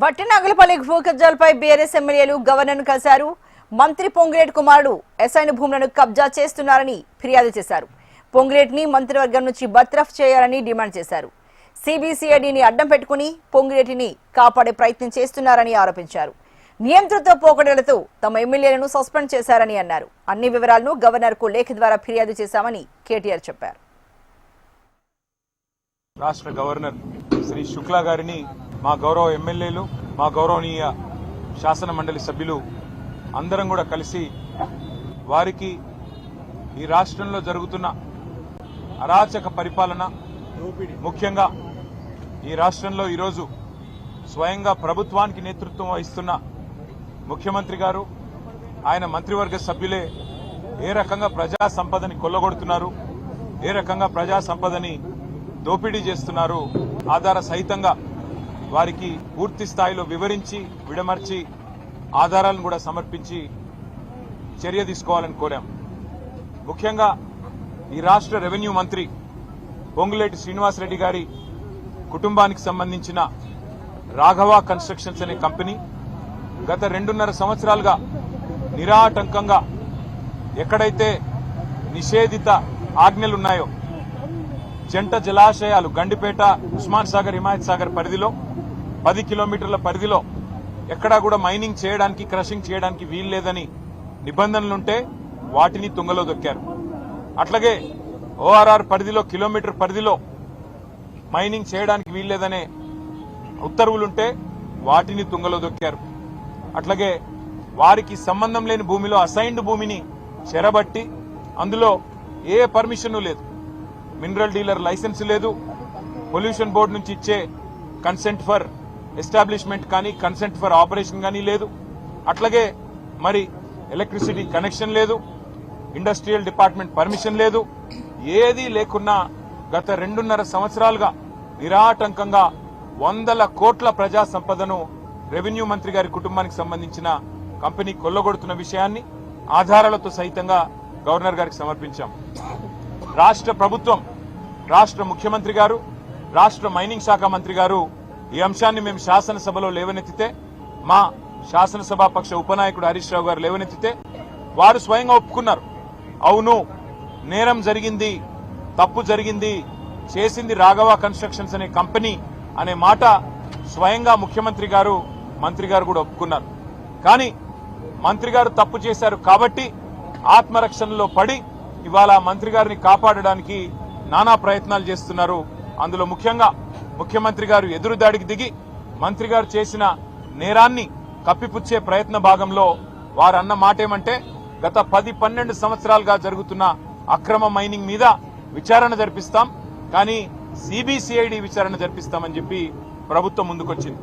భట్టినాగులపల్లి భూ కబ్జాలపై బీఆర్ఎస్ ఎమ్మెల్యేలు గవర్నర్ను కలిశారు. మంత్రి పొంగిరెడ్డి కుమారుడు ఎస్ఐన్ భూములను కబ్జా చేస్తున్నారని ఫిర్యాదు చేశారు. పొంగిరెడ్డిని మంత్రివర్గం నుంచి బర్తరఫ్ చేయాలని డిమాండ్ చేశారు. సిబిసిఐడిని అడ్డం పెట్టుకుని పొంగిరెడ్డిని కాపాడే ప్రయత్నం చేస్తున్నారని ఆరోపించారు. నియంత్రిత పోకడలతో తమ ఎమ్మెల్యేలను సస్పెండ్ చేశారని అన్నారు. అన్ని వివరాలను గవర్నర్కు లేఖ ద్వారా ఫిర్యాదు చేశామని కేటీఆర్ చెప్పారు. రాష్ట్ర గవర్నర్ శ్రీ శుక్లా గారిని మా గౌరవ ఎమ్మెల్యేలు, మా గౌరవనీయ శాసన మండలి సభ్యులు అందరం కూడా కలిసి వారికి ఈ రాష్ట్రంలో జరుగుతున్న అరాచక పరిపాలన, ముఖ్యంగా ఈ రాష్ట్రంలో ఈరోజు స్వయంగా ప్రభుత్వానికి నేతృత్వం వహిస్తున్న ముఖ్యమంత్రి గారు, ఆయన మంత్రివర్గ సభ్యులే ఏ రకంగా ప్రజా సంపదని కొల్లగొడుతున్నారు, ఏ రకంగా ప్రజా సంపదని దోపిడీ చేస్తున్నారు ఆధార సహితంగా వారికి పూర్తి స్థాయిలో వివరించి విడమర్చి ఆధారాలను కూడా సమర్పించి చర్య తీసుకోవాలని కోరాం. ముఖ్యంగా ఈ రాష్ట్ర రెవెన్యూ మంత్రి పొంగులేటి శ్రీనివాసరెడ్డి గారి కుటుంబానికి సంబంధించిన రాఘవ కన్స్ట్రక్షన్స్ అనే కంపెనీ గత 2.5 సంవత్సరాలుగా నిరాటంకంగా ఎక్కడైతే నిషేధిత ఆజ్ఞలున్నాయో జంట జలాశయాలు గండిపేట, ఉస్మాన్ సాగర్, హిమాయత్ సాగర్ పరిధిలో 10 కిలోమీటర్ల పరిధిలో ఎక్కడా కూడా మైనింగ్ చేయడానికి, క్రషింగ్ చేయడానికి వీల్లేదని నిబంధనలుంటే వాటిని తుంగలో దొక్కారు. అట్లాగే ఓఆర్ఆర్ పరిధిలో కిలోమీటర్ పరిధిలో మైనింగ్ చేయడానికి వీల్లేదనే ఉత్తర్వులుంటే వాటిని తుంగలో దొక్కారు. అట్లాగే వారికి సంబంధం లేని భూమిలో అసైన్డ్ భూమిని చెరబట్టి అందులో ఏ పర్మిషన్ లేదు, మినరల్ డీలర్ లైసెన్స్ లేదు, పొల్యూషన్ బోర్డు నుంచి ఇచ్చే కన్సెంట్ ఫర్ ఎస్టాబ్లిష్మెంట్ కానీ, కన్సెంట్ ఫర్ ఆపరేషన్ కానీ లేదు. అట్లాగే మరి ఎలక్ట్రిసిటీ కనెక్షన్ లేదు, ఇండస్ట్రియల్ డిపార్ట్మెంట్ పర్మిషన్ లేదు. ఏదీ లేకున్నా గత 2.5 సంవత్సరాలుగా నిరాటంకంగా 100 కోట్ల ప్రజా సంపదను రెవెన్యూ మంత్రి గారి కుటుంబానికి సంబంధించిన కంపెనీ కొల్లగొడుతున్న విషయాన్ని ఆధారాలతో సహితంగా గవర్నర్ గారికి సమర్పించాం. రాష్ట్ర ప్రభుత్వం, రాష్ట్ర ముఖ్యమంత్రి గారు, రాష్ట్ర మైనింగ్ శాఖ మంత్రి గారు ఈ అంశాన్ని మేము శాసనసభలో లేవనెత్తితే, మా శాసనసభాపక్ష ఉపనాయకుడు హరీష్ రావు గారు లేవనెత్తితే వారు స్వయంగా ఒప్పుకున్నారు. అవును, నేరం జరిగింది, తప్పు జరిగింది, చేసింది రాఘవ కన్స్ట్రక్షన్స్ అనే కంపెనీ అనే మాట స్వయంగా ముఖ్యమంత్రి గారు, మంత్రి గారు కూడా ఒప్పుకున్నారు. కానీ మంత్రి గారు తప్పు చేశారు కాబట్టి ఆత్మరక్షణలో పడి ఇవాళ మంత్రి గారిని కాపాడడానికి నానా ప్రయత్నాలు చేస్తున్నారు. అందులో ముఖ్యంగా ముఖ్యమంత్రి గారు ఎదురుదాడికి దిగి మంత్రి గారు చేసిన నేరాన్ని కప్పిపుచ్చే ప్రయత్న భాగంలో వారు అన్న మాట ఏమంటే, గత 10-12 సంవత్సరాలుగా జరుగుతున్న అక్రమ మైనింగ్ మీద విచారణ జరిపిస్తాం, కానీ సిబిసిఐడి విచారణ జరిపిస్తామని చెప్పి ప్రభుత్వం ముందుకొచ్చింది.